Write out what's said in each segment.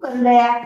કરી રહ્યા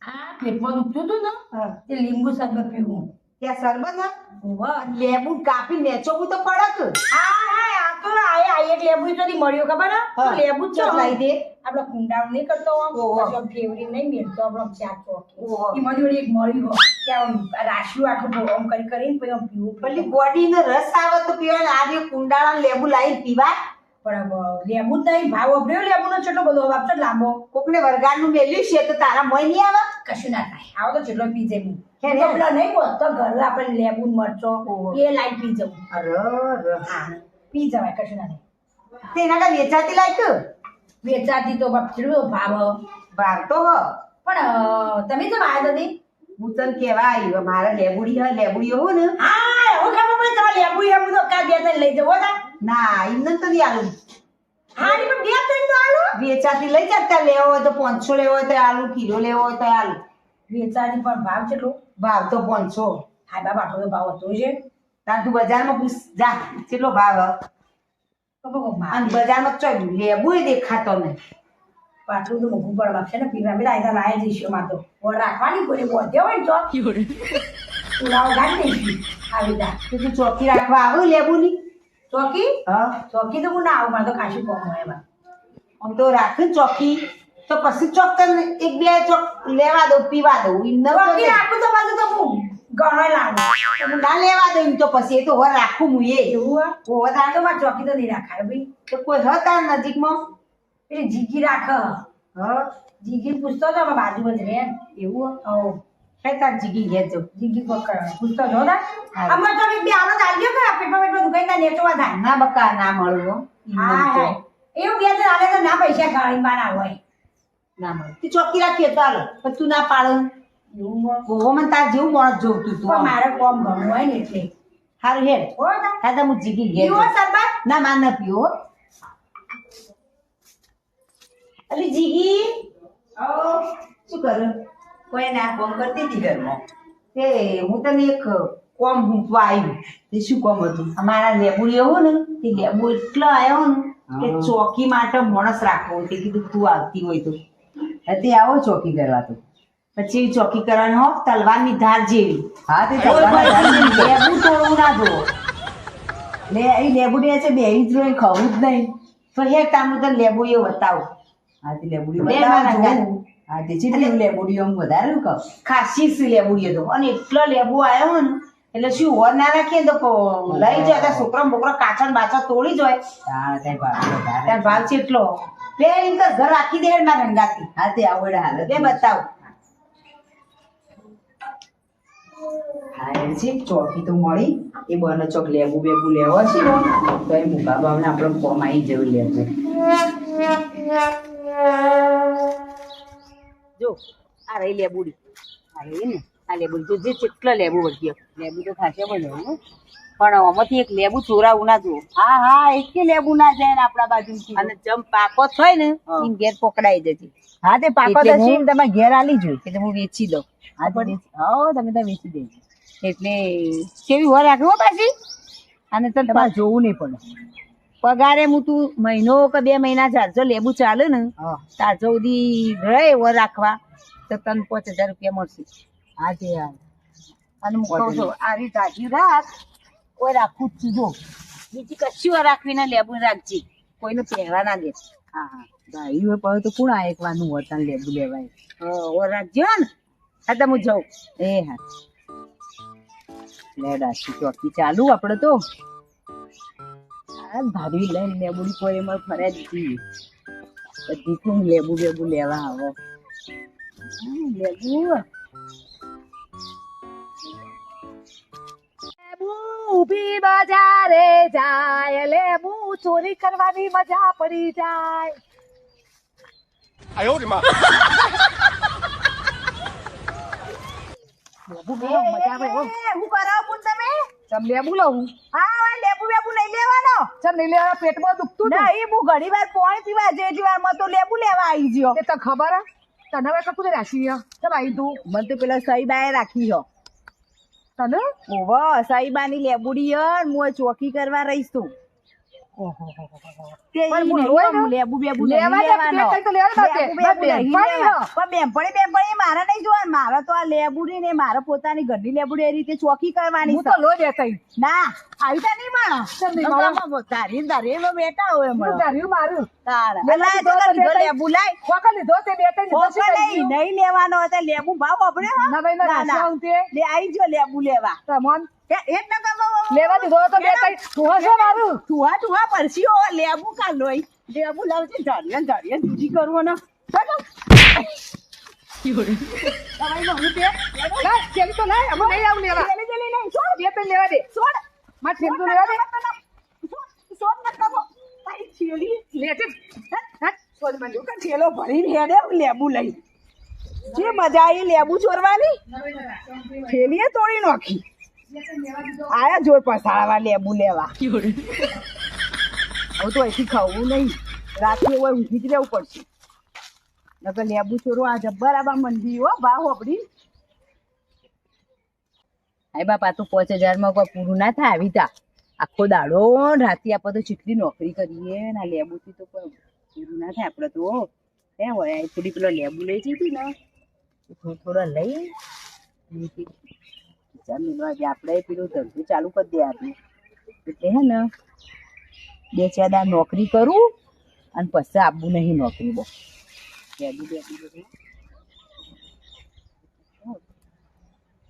આ પેટમાં દુખતું હતું ને હા તે લીંબુ શરબત પીવું. ત્યાં સરબત હા વાહ. લેબુ કાપી નેચોવું તો પડક આ તો આ એક લેબુ ચોથી મળ્યો ખબર હે? તો હા. લેબુ જ ચો લાઈ દે આપડે કુંડાળ નહીં કરતો આમ ઓહો. પછી આમ ફેવરી નહીં મેળતો આપણો આમ ચાર ચોકી ઓહો. ઈ મને વળી એક મળ્યું હો કે આમ રાશિયું આખું આમ કરીને પછી આમ પીવું પેલી બોડીનો રસ આવે તો પીવાય આ જે કુંડાળા લેબુ લાવી પીવાય પણ લેબુ જ નહીં ભાવ વાપર્યો લેબુનો કેટલો બધો વાપરો લાંબો કોકને વરગાડનું મેલ્યું છે તો તારા મોય નહીં આવે કશું ના થાય આવો તો જેટલો પી જાય હું હે, હે. પેલા નહીં હોત તો ઘરે આપણે લેબુ ને મરચો ઓહો. એ લાઈ પી જવું હા પી જવાય કશું ના થાય તેના કા વેચાતી લાયક વેચાતી તો બાપ કેટલો ભાવ ભાર તો હ પણ તમે તો આવ્યા હતી હું તને કેવા આવ્યો મારે લેબુડીઓ હો ને હા હું ખબર પડે તમારે લેબુ એમ તો કા બે ત્રણ લઈ જવો તા ના એમને તો નહીં આલું હા ની પણ બે ત્રણ તો આલો વેચાતી લઈ જતા લેવો હોય તો 500 લેવો હોય તો આલુ કિલો લેવો હોય તો આલુ વેચાતી પણ ભાવ કેટલો ભાવ તો 500 હા બાબા આટલો તો ભાવ હતો છે તાર તું બજારમાં પૂછ જા કેટલો ભાવ હ? તો બહુ ભાવ અને બજારમાં ચોય લેબુ દેખાતો નહીં પાટલું તો મોઘું પડે બાપ છે ને પીવા બધા આયતા લાય જઈશું માં તો ઓર રાખવાની કોઈ બોધે હોય ને તો પુલાવ ગાડી દઈશું આવી જા તો તું ચોકી રાખવા આવ્યું લેબુની ચોકી હા ચોકી તો હું ના આવું મારે તો ખાસી કોમ હોય એમાં આમ તો રાખે ને ચોકી તો પછી ચોક તને એક બે ચોક લેવા દઉં પીવા દઉં એમ ન ચોકી રાખું તો પાછું તો હું ગણો લાવું હું ના લેવા દઉં એમ તો પછી એ તો હવે રાખું હું એ એવું હોવે આ તો મારે ચોકી તો નહીં રાખાય ભાઈ તો કોઈ હતા નજીકમાં પેલી જીગી રાખ હા જીગી પૂછતો હતો અમે બાજુમાં જ રહે એવું ઓ કઈ તાર જીગી ઘેર જાઉં જીગી પકડ પૂછતો હતો ને હા. અમારે તો બે આવો ચાલ્યો કે પેટમાં દુખાઈ ના નેચવા થાય ના બકા ના મળું હો. હા હા એવું બે તો આલે તો ના પૈસા ગાળી માં ના હોય ના મળે તું ચોકી રાખીએ તો હાલો પણ તું ના પાડો એવું હોય. ઓહો મને તાર જેવું માણસ જોવતું તું પણ આમ. મારે કોમ ઘણું હોય ને એટલે હારું હેડ હોય ને હા તો હું જીગી ઘેર પીવો જાઉં. સરબત ના માર ના પીવો હો. અલી જીગી શું કરું કોઈ ના કોમ કરતી હતી ઘરમાં તે હું તને એક કોમ મૂકવા આવ્યું તે શું કોમ હતું અમારા લેબુડીઓ હો ને તે લેબુ એટલો આવ્યો ને કે હા. ચોકી માટે માણસ રાખવો તે કીધું તું આવતી હોય તો તે આવો ચોકી કરવા તો પછી એવી ચોકી કરવાની હો તલવારની ધાર જેવી હા તે કોઈ તલવારના પણ ધાર લેબુ તોડવું ના જોવો લે એ લેબુડી છે બે જ રોય ખાવું જ નહીં તો હે તામું તને લેબુડીઓ બતાવું હા તે લેબુડી લે બતાવો મારા જોઉં. ગાલ. હા તે ચીટલી લેબુડી આમ વધારે કહું ખાસી સી લેબુડીઓ તો અને એટલો લેબુ આવ્યો ને એટલે શું હોર ના રાખીએ ને તો લઈ જાય ત્યાં છોકરા બોકરા કાચા ને બાચા તોડી જાય તાણ તે ભાવ વધારે ત્યાં ભાવ છે એટલો બે એમ તો ઘર રાખી દે મારા રંગાતી હા તે આવડે હાલત બે બતાવ હા એ છે ચોકી તો મળી એ બને ચોક લેબુ બેબુ લેવા છે ને તો એ મુકા બાવને આપણે કોમ આવી જવું લેબુ જો આ રહી લેબુડી આ રહી ને આ લેબુડી જો જે કેટલા લેબુ વળગ્યો લેબુ તો ખાસે બન્યો પણ આમાંથી એક લેબુ ચોરાવું ના જો હા હા એક કે લેબુ ના જાય ને આપણા બાજુ અને જમ પાકો થાય ને હા. એમ ઘેર પકડાઈ જતી હા તે પાકો એટલે થશે હું- તમે ઘેર આલી જોઈ એટલે હું વેચી દઉં હા તે હા તમે તો વેચી દેજો એટલે કેવી વાર રાખવો પાછી અને તને તમારે જોવું નહીં પડે પગારે હું તું મહિનો કે 2 મહિના ચાલજો લેબુ ચાલે ને હા તાજો સુધી રહે વર રાખવા તો તને 5000 રૂપિયા મળશે હા તે હા અને હું કહું છું આ રીતે તાજી રાખ કોઈ રાખવું જ છું જો બીજી કશું વાર રાખવીને લેબુ રાખજે કોઈને પહેરવા ના દે હા હા ગાયું હોય પણ તો કોણ આ એકવાનું વતન લેબુ લેવાય ઓર રાખજો ને હા તો હું જાઉં એ હા લે દાસી ચોકી ચાલુ આપણે તો આ ભારી લઈને લેબુડી કોઈ એમાં ફરે જ હતી બધી કોણ લેબુ બેબુ લેવા આવો લેબુ ઊભી બજારે જાય લેબુ ચોરી કરવાની મજા પડી જાય લેબુ બહુ મજા આવે હો. હું કરાવું તમે ચમ લેબુ લઉં હા લેબુ બેબુ નહીં લેવાનો ચમ નહીં લેવા પેટમાં દુખતું હતું? નહીં હું ઘણી વાર પાણી પીવા જેટલી વાર માં તો લેબુ લેવા આવી ગયો એ તો ખબર હે? તને હવે કપૂર રાશી ચમ આવી તું મને તો પેલા સઈબાએ રાખી હો તને ઓવો સઈબાની લેબુડી હન હું ચોકી કરવા રહીશ તું ઓહો તે પણ ઈ હું નહીં લોહી આમ દઉં? લેબુ બેબુ નહીં લેવા દે, લેવાનો. બે તો લેવા દે. લેબુ બેબુ બે નહીં બેનપણી લેવા. હો. પણ બેનપણી મારે નહીં જોવાનું. મારે તો આ લેબુડી ને મારે પોતાની ઘરની લેબુડી એ રીતે ચોકી કરવાની હું છે. તો લોહી દેતા ઈ. ના આવી તો નહીં મળે. કેમ નહીં મળે? તારી તારી બેઠા હોય હું મળે ધર્યું મારું. તારા. લેવા અલા, દીધો જો તો લીધો બે લેબુ લાય. ખોખા લીધો તે બે ત્રણ લીધો ખોખો છે નહીં નહીં લેવાનો હતો લેબુ ભાવ વાપરે હો. ના ભાઈ, ના, ના, ના. શું તે? લે આવી જો લેબુ લેવા તમોન એક ના કરો. લેવા દીધો તો બે ત્રણ તું હશે મારું. તુહા પરસી હો લેબુ કા લોઈ લેબુ લાવજે ધારિયા જુદી કરવો ને ચાલો તમારી બહુ તે લાય, થેલી તો લાય, અમે નહીં આવું લેવા. જલ્દી જલ્દી લઈ છોડ બે ત્રણ લેવા દે. છોડ મારે થેલી તો લેવા દે. છોડ ન કરો તારી છેલી લેજે. હટ. છોડ મને કે થેલો ભરીને હેડે લેબુ લઈ જે મજા આવી લેબુ ચોરવાની થેલીએ તોડી નાખી આયા જોર પસાડવા લેબુ લેવા હવે તો અહીંથી ખાવું નહીં રાત્રે હોય ઊંઘી જ રહેવું પડશે નકર લેબુ ચોરો આ જબ્બર આબા મંદી હો ભાવ આપડી આય બાપા તો 5000 માં કોઈ પૂરું ના થાય આવી તા આખો દાડો રાતે આપણે તો ચીટલી નોકરી કરીએ ને લેબુથી તો કોઈ પૂરું ના થાય આપણે તો ક્યાં હોય આ થોડી પેલો લેબુ લઈ જતી ને થોડા લઈ આજે આપણે પેલું ધંધો ચાલુ કરી દે આપણે એટલે હે ને 2-4 દાડા નોકરી કરું અને પછી આપવું નહીં નોકરી બહુ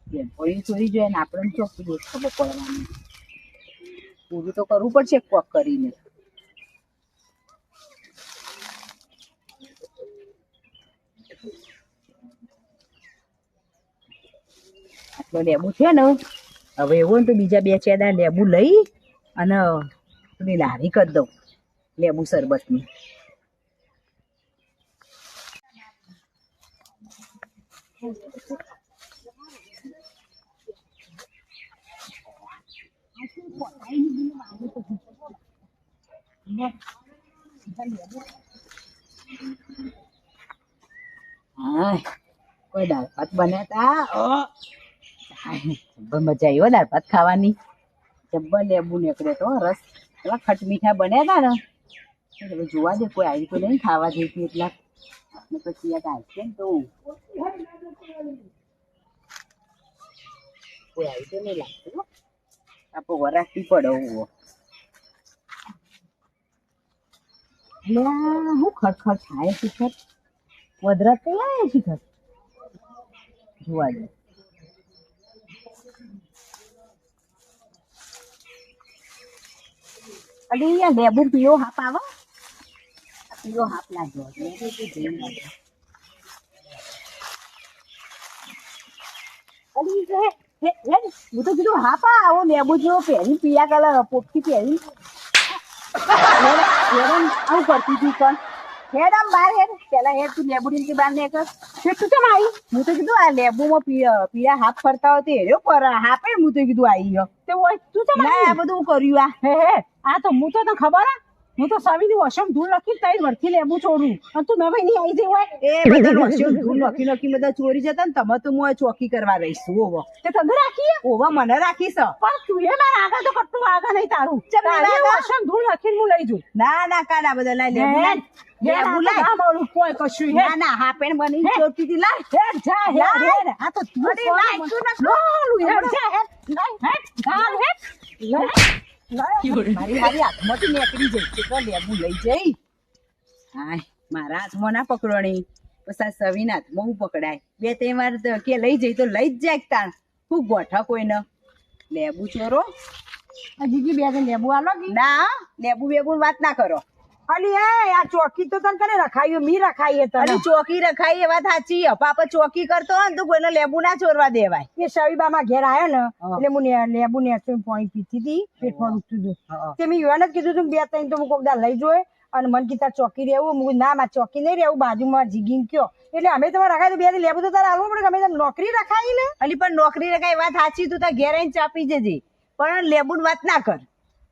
બેનપણી ચોરી જોઈએ ને આપણે ચોખ્ખી દોષ ખબર પડવાની પૂરું તો કરવું પડશે કોક કરીને આટલો લેબુ છે ને હવે એવું ને તો બીજા 2-4 દાડા લેબુ લઈ અને પેલી લારી કરી દઉં લેબુ શરબતની હા કોઈ દાળ ભાત બન્યા તા મજા આવી હો દાળ ભાત ખાવાની જબ્બર લેબુ નીકળે તો રસ એવા ખટ મીઠા બન્યા તા ને હવે જોવા દે કોઈ આવી તો નહીં ખાવા જઈતી એટલા પછી યાદ આવશે ને તો કોઈ આવી તો નહીં લાગતું આપો વરાકથી પડો હું ખડખડ થાય શિખર વધરત તો આવે શિખર જોવા દે અરે યાર લેબુ પીવો હાપ આવો પીવો હાપ લાગ્યો હું તો કીધું હાપા આવો લેબુ જેવો પહેરી પીયા કલર પોપટી પહેરી આવું કરતી હતી પણ હેડ આમ બાર હેડ પેલા હેડ તું લેબુ ની બહાર ને કર તું કેમ આવી હું તો કીધું આ લેબુમાં પીયા હાફ ફરતા હોય હેડ્યો પર હાપે હું તો કીધું આવી ગયો તે હોય તું કેમ આ બધું કર્યું આ હે આ તો હું તો ખબર હે હું તો સવીની વોશમ ધૂળ લખી તારી વરથી લેબુ છોડું અને તું નવાઈ નહીં આવી જઈ હોય એ બધા વોશરૂમ ધૂળ નોખી બધા ચોરી જતા ને તમે તો હું ચોકી કરવા રહીશું ઓવો તે તને રાખી ઓવા મને રાખીશ પણ તું એ મારા આગળ તો કટ્ટું આગળ નહીં તારું વોશમ ધૂળ લખીને હું લઈ જઉં ના ના કાના બધા લઈ લેબુ મારું કોઈ કશું હે ના ના હા પેન બની ચોટી થી લાય હેડ જા હેડ આ તો તું અરે લાય તું ન હેડ જા હેડ મારી હાથમાંથી નીકળી જઈ કેટલો લેબુ લઈ જઈ હાય મારા હાથમાં ના પકડવાની પછી આ સવીના હાથમાં હું પકડાય 2-3 વાર કે લઈ જઈ તો લઈ જ જાય તાણ ખૂબ ગોઠા કોઈને લેબુ ચોરો જીજી બે લેબુ આલો ના લેબુ બેબુ વાત ના કરો અલી એ આ ચોકી તો તને કને રખાયું મી રખાઈએ તને અલી ચોકી રખાઈ એ વાત સાચી પાપા ચોકી કરતો હોય ને તો કોઈને લેબુ ના ચોરવા દેવાય એ સવીબામાં ઘેર આવ્યો ને એટલે હું લેબુ ને પાણી પીતી હતી પેટમાં દુખતું હતું તે મેં એને જ કીધું તું 2-3 તો હું કોક દા લઈ જોય અને મન કીધા ચોકી રહેવું હું ના માં ચોકી નહીં રહેવું બાજુમાં જીગીને કયો એટલે અમે તમારે રખાય તો 2 લેબુ તો તારે આલવું પડે અમે નોકરી રખાઈ ને અલી પણ નોકરી રખાઈ વાત સાચી તું તાર ઘેર આવીને ચાપી જજે પણ લેબુ ની વાત ના કર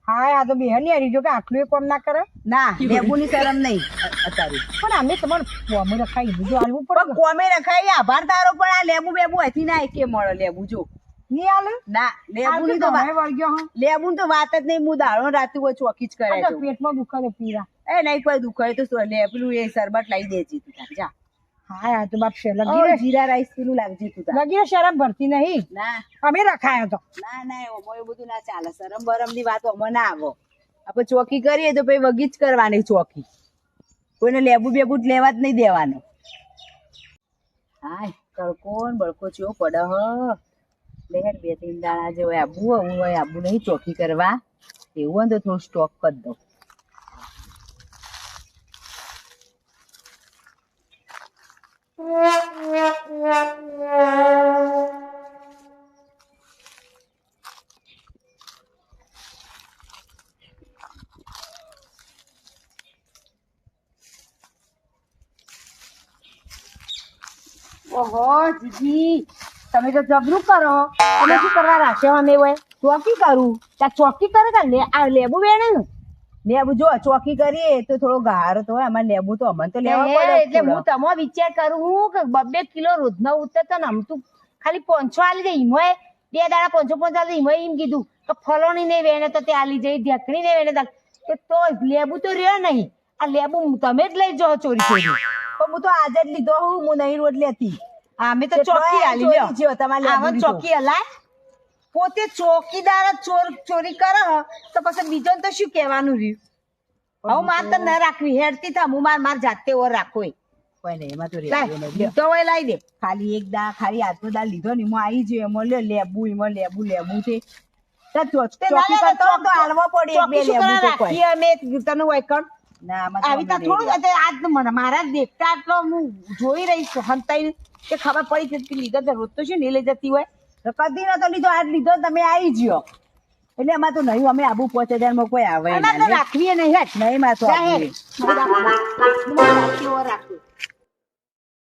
હા આ તો બેન ની જો કે આટલું કોમ ના કરે ના લેબુ ની શરમ નહીં અત્યારે પણ અમે તમારે કોમ રખાઈ બીજું આલવું પડે કોમે રખાઈ આભાર તારો પણ આ લેબુ બેબુ હતી ના કે મળે લેબુ જો નહીં આલે ના લેબુ ની તો વળગ્યો હા લેબુ તો વાત જ નહીં હું દાડો રાતે ચોકી જ કરે પેટમાં દુખે પીરા એ નહીં કોઈ દુખાય તો શું લે પેલું એ શરબત લઈ દેજે તું તાર જા હા યાર તો બાપ છે ઓ, લગી જીરા રાઈસ પેલું લાવજે તું તાર લગી શરમ ભરતી નહીં ના અમે રખાયો તો ના ના ઓમો એવું બધું ના ચાલે શરમ બરમ ની વાત ઓમો ના આવો આપણે ચોકી કરીએ તો પછી વગી જ કરવાની ચોકી કોઈને લેબુ બેબુ જ લેવા જ નહીં દેવાનું હાય તડકો ને બળકો ચેવો પડે હ લેહેર 2-3 દાડા જેવો આબુ હું હોય આબુ નહીં ચોકી કરવા એવું હોય ને તો થોડું સ્ટોક કરી દઉં ઓહો જીજી તમે તો જબરું કરો તમે શું કરવા રાખ્યો અમે હોય ચોકી કરું ત્યાં ચોકી કરે કે આ લેબુ વેણે ને લેબુ જો ચોકી કરીએ તો થોડો ગારો તો હોય અમારે લેબુ તો અમને તો લેવા પડે એટલે હું તમો વિચાર કરું હું કે 2 કિલો રોજનો ઉતરતો ને આમ તું ખાલી 500 આલી દે હિમોય 2 દાડા 500 આલી હિમોય એમ કીધું તો ફલોની નહીં વેણે તો તે આલી જઈ ઢેકણી નહીં વેણે તો લેબુ તો રહ્યો નહીં આ લેબુ તમે જ લઈ જાઓ ચોરી ચોરી પણ હું તો આજે જ લીધો હું નહીં રોજ લેતી અમે તો ચોકી આલી લ્યો તમારે ચોકી હલાય પોતે ચોકીદાર જ ચોરી કરે તો પછી બીજો તો શું કહેવાનું રહ્યું હવે માર તો ન રાખવી હેડતી થા હું માર જાતે ઓર રાખો કોઈ નહીં એમાં તો હોય લાવી દે ખાલી એક દા ખાલી આજનો દા લીધો ને એમાં આવી જાય એમાં લેબુ એમાં લેબુ છે ચોકી કરતો તો હાલવો પડી એક બે લેબુ તો કોઈ અમે તને હોય કણ આવી તા થોડું આજ મને મારા દેખતા તો હું જોઈ રહી છું હંતાઈ કે ખબર પડી કે લીધો તો રોજ તો શું નહીં લઈ જતી હોય તો કદી નતો લીધો આજ લીધો તમે આવી ગયો એટલે એમાં તો નહીં અમે આબુ 5000 માં કોઈ આવે રાખવી નહીં હેઠ નહીં માં તો રાખવું